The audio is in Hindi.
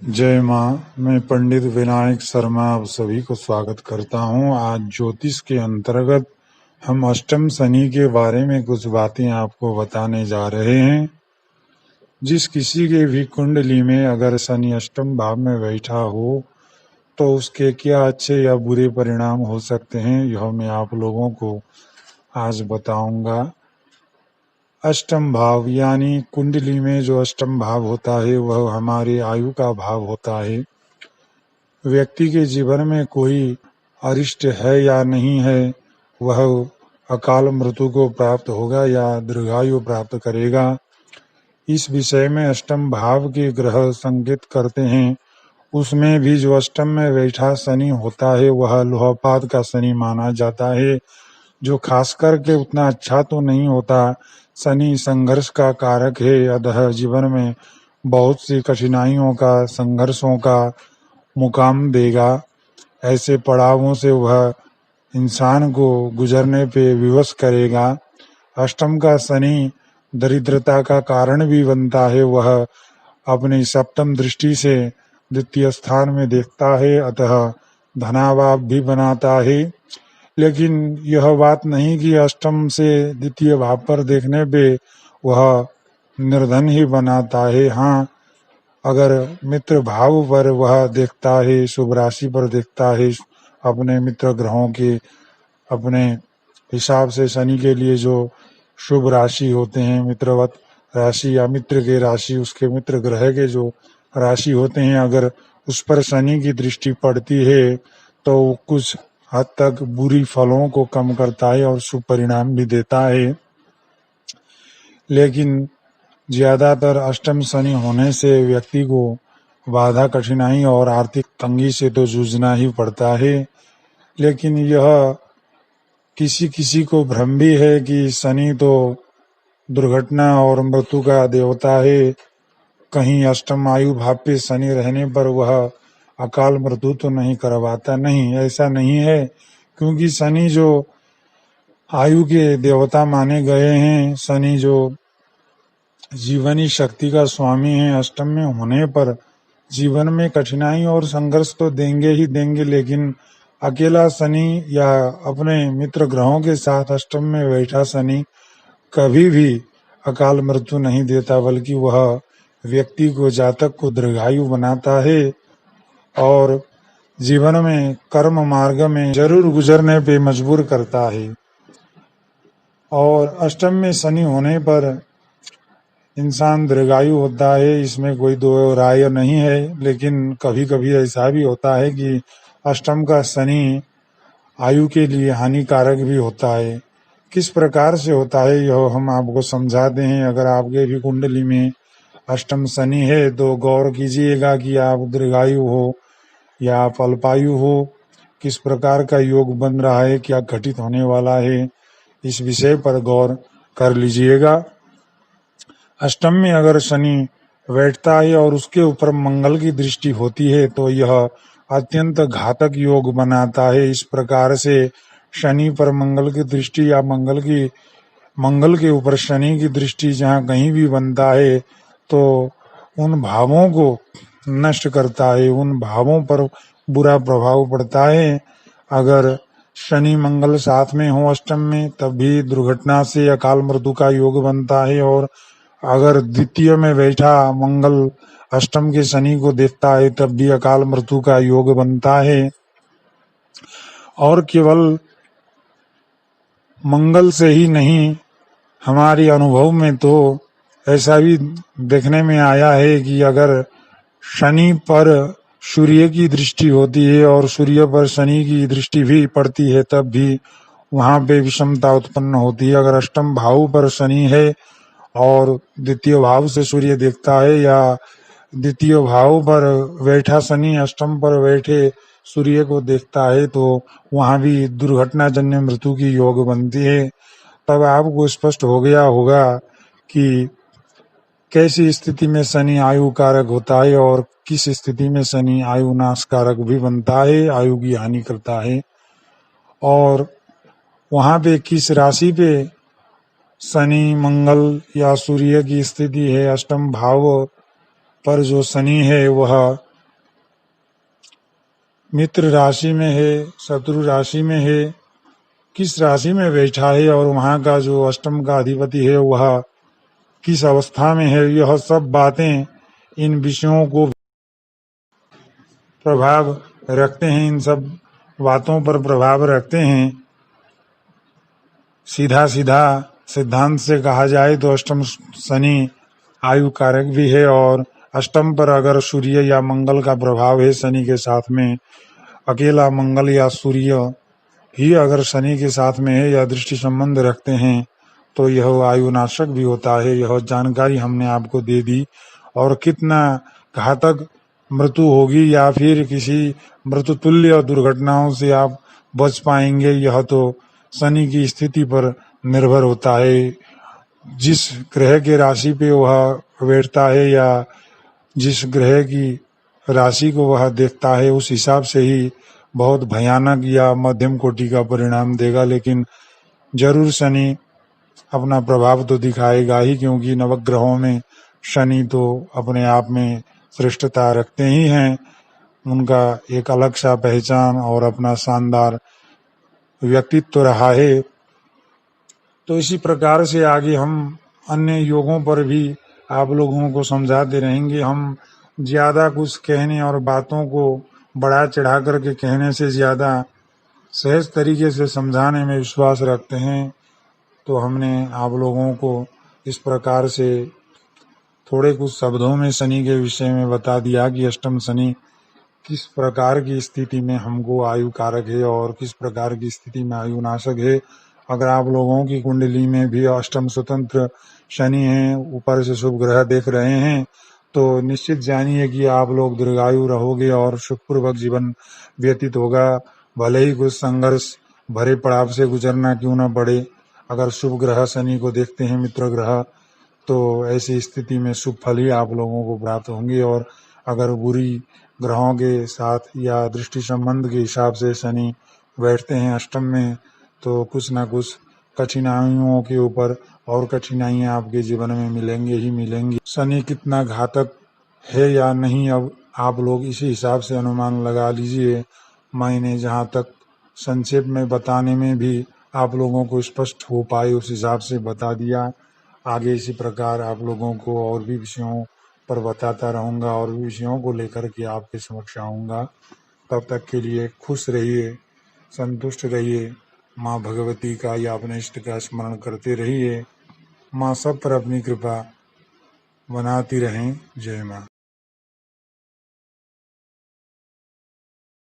जय माँ। मैं पंडित विनायक शर्मा आप सभी को स्वागत करता हूँ। आज ज्योतिष के अंतर्गत हम अष्टम शनि के बारे में कुछ बातें आपको बताने जा रहे हैं। जिस किसी के भी कुंडली में अगर शनि अष्टम भाव में बैठा हो तो उसके क्या अच्छे या बुरे परिणाम हो सकते हैं, यह मैं आप लोगों को आज बताऊंगा। अष्टम भाव यानी कुंडली में जो अष्टम भाव होता है वह हमारे आयु का भाव होता है। व्यक्ति के जीवन में कोई अरिष्ट है या नहीं है, वह अकाल मृत्यु को प्राप्त होगा या दीर्घायु प्राप्त करेगा, इस विषय में अष्टम भाव के ग्रह संकेत करते हैं। उसमें भी जो अष्टम में बैठा शनि होता है वह लोहपात का शनि माना जाता है, जो खास करके उतना अच्छा तो नहीं होता। शनि संघर्ष का कारक है, अतः जीवन में बहुत सी कठिनाइयों का, संघर्षों का मुकाम देगा। ऐसे पड़ावों से वह इंसान को गुजरने पे विवश करेगा। अष्टम का शनि दरिद्रता का कारण भी बनता है। वह अपनी सप्तम दृष्टि से द्वितीय स्थान में देखता है, अतः धनाभाव भी बनाता है। लेकिन यह बात नहीं कि अष्टम से द्वितीय भाव पर देखने पे वह निर्धन ही बनाता है। हाँ, अगर मित्र भाव पर वह देखता है, शुभ राशि पर देखता है, अपने मित्र ग्रहों के अपने हिसाब से शनि के लिए जो शुभ राशि होते हैं, मित्रवत राशि या मित्र के राशि, उसके मित्र ग्रह के जो राशि होते हैं, अगर उस पर शनि की दृष्टि पड़ती है तो कुछ हद तक बुरी फलों को कम करता है और शुभ परिणाम भी देता है। लेकिन ज्यादातर अष्टम शनि होने से व्यक्ति को बाधा, कठिनाई और आर्थिक तंगी से तो जूझना ही पड़ता है। लेकिन यह किसी किसी को भ्रम भी है कि शनि तो दुर्घटना और मृत्यु का देवता है, कहीं अष्टम आयु भाव पे शनि रहने पर वह अकाल मृत्यु तो नहीं करवाता। नहीं, ऐसा नहीं है, क्योंकि शनि जो आयु के देवता माने गए हैं, शनि जो जीवनी शक्ति का स्वामी है, अष्टम में होने पर जीवन में कठिनाई और संघर्ष तो देंगे ही देंगे, लेकिन अकेला शनि या अपने मित्र ग्रहों के साथ अष्टम में बैठा शनि कभी भी अकाल मृत्यु नहीं देता, बल्कि वह व्यक्ति को, जातक को दीर्घायु बनाता है और जीवन में कर्म मार्ग में जरूर गुजरने पे मजबूर करता है। और अष्टम में शनि होने पर इंसान दीर्घायु होता है, इसमें कोई दो राय नहीं है। लेकिन कभी कभी ऐसा भी होता है कि अष्टम का शनि आयु के लिए हानिकारक भी होता है। किस प्रकार से होता है यह हम आपको समझाते हैं। अगर आपके भी कुंडली में अष्टम शनि है तो गौर कीजिएगा कि आप दीर्घायु हो या आप अल्पायु हो, किस प्रकार का योग बन रहा है, क्या घटित होने वाला है, इस विषय पर गौर कर लीजिएगा। अष्टम में अगर शनि बैठता है और उसके ऊपर मंगल की दृष्टि होती है तो यह अत्यंत घातक योग बनाता है। इस प्रकार से शनि पर मंगल की दृष्टि या मंगल के ऊपर शनि की दृष्टि जहाँ कहीं भी बनता है तो उन भावों को नष्ट करता है, उन भावों पर बुरा प्रभाव पड़ता है। अगर शनि मंगल साथ में हो अष्टम में तब भी दुर्घटना से अकाल मृत्यु का योग बनता है, और अगर द्वितीय में बैठा मंगल अष्टम के शनि को देखता है तब भी अकाल मृत्यु का योग बनता है। और केवल मंगल से ही नहीं, हमारे अनुभव में तो ऐसा भी देखने में आया है कि अगर शनि पर सूर्य की दृष्टि होती है और सूर्य पर शनि की दृष्टि भी पड़ती है तब भी वहां पे विषमता उत्पन्न होती है। अगर अष्टम भाव पर शनि है और द्वितीय भाव से सूर्य देखता है, या द्वितीय भाव पर बैठा शनि अष्टम पर बैठे सूर्य को देखता है, तो वहां भी दुर्घटनाजन्य मृत्यु की योग बनती है। तब आपको स्पष्ट हो गया होगा कि कैसी स्थिति में शनि आयु कारक होता है और किस स्थिति में शनि आयु नाश कारक भी बनता है, आयु की हानि करता है। और वहां पे किस राशि पे शनि, मंगल या सूर्य की स्थिति है, अष्टम भाव पर जो शनि है वह मित्र राशि में है, शत्रु राशि में है, किस राशि में बैठा है और वहाँ का जो अष्टम का अधिपति है वह किस अवस्था में है, यह सब बातें इन विषयों को प्रभाव रखते हैं, इन सब बातों पर प्रभाव रखते हैं। सीधा सीधा सिद्धांत से कहा जाए तो अष्टम शनि आयु कारक भी है, और अष्टम पर अगर सूर्य या मंगल का प्रभाव है शनि के साथ में, अकेला मंगल या सूर्य ही अगर शनि के साथ में है या दृष्टि संबंध रखते हैं तो यह आयुनाशक भी होता है। यह जानकारी हमने आपको दे दी, और कितना घातक मृत्यु होगी या फिर किसी मृत्युतुल्य दुर्घटनाओं से आप बच पाएंगे, यह तो शनि की स्थिति पर निर्भर होता है। जिस ग्रह के राशि पे वह बैठता है या जिस ग्रह की राशि को वह देखता है उस हिसाब से ही बहुत भयानक या मध्यम कोटि का परिणाम देगा, लेकिन जरूर शनि अपना प्रभाव तो दिखाएगा ही, क्योंकि नवग्रहों में शनि तो अपने आप में श्रेष्ठता रखते ही हैं। उनका एक अलग सा पहचान और अपना शानदार व्यक्तित्व रहा है। तो इसी प्रकार से आगे हम अन्य योगों पर भी आप लोगों को समझाते रहेंगे। हम ज्यादा कुछ कहने और बातों को बढ़ा चढ़ा करके कहने से ज्यादा सहज तरीके से समझाने में विश्वास रखते हैं। तो हमने आप लोगों को इस प्रकार से थोड़े कुछ शब्दों में शनि के विषय में बता दिया कि अष्टम शनि किस प्रकार की स्थिति में हमको आयु कारक है और किस प्रकार की स्थिति में आयु नाशक है। अगर आप लोगों की कुंडली में भी अष्टम स्वतंत्र शनि है, ऊपर से शुभ ग्रह देख रहे हैं, तो निश्चित जानिए कि आप लोग दीर्घायु रहोगे और सुखपूर्वक जीवन व्यतीत होगा। भले ही कुछ संघर्ष भरे पड़ाव से गुजरना क्यों न पड़े, अगर शुभ ग्रह शनि को देखते हैं, मित्र ग्रह, तो ऐसी स्थिति में शुभ फल ही आप लोगों को प्राप्त होंगे। और अगर बुरी ग्रहों के साथ या दृष्टि संबंध के हिसाब से शनि बैठते हैं अष्टम में, तो कुछ ना कुछ कठिनाइयों के ऊपर और कठिनाइयां आपके जीवन में मिलेंगे ही मिलेंगी। शनि कितना घातक है या नहीं, अब आप लोग इसी हिसाब से अनुमान लगा लीजिए। मैंने जहाँ तक संक्षेप में बताने में भी आप लोगों को स्पष्ट हो पाए उस हिसाब से बता दिया। आगे इसी प्रकार आप लोगों को और भी विषयों पर बताता रहूंगा और भी विषयों को लेकर के आपके समक्ष आऊंगा। तब तक के लिए खुश रहिए, संतुष्ट रहिए, माँ भगवती का या अपने इष्ट का स्मरण करते रहिए। माँ सब पर अपनी कृपा बनाती रहें। जय माँ।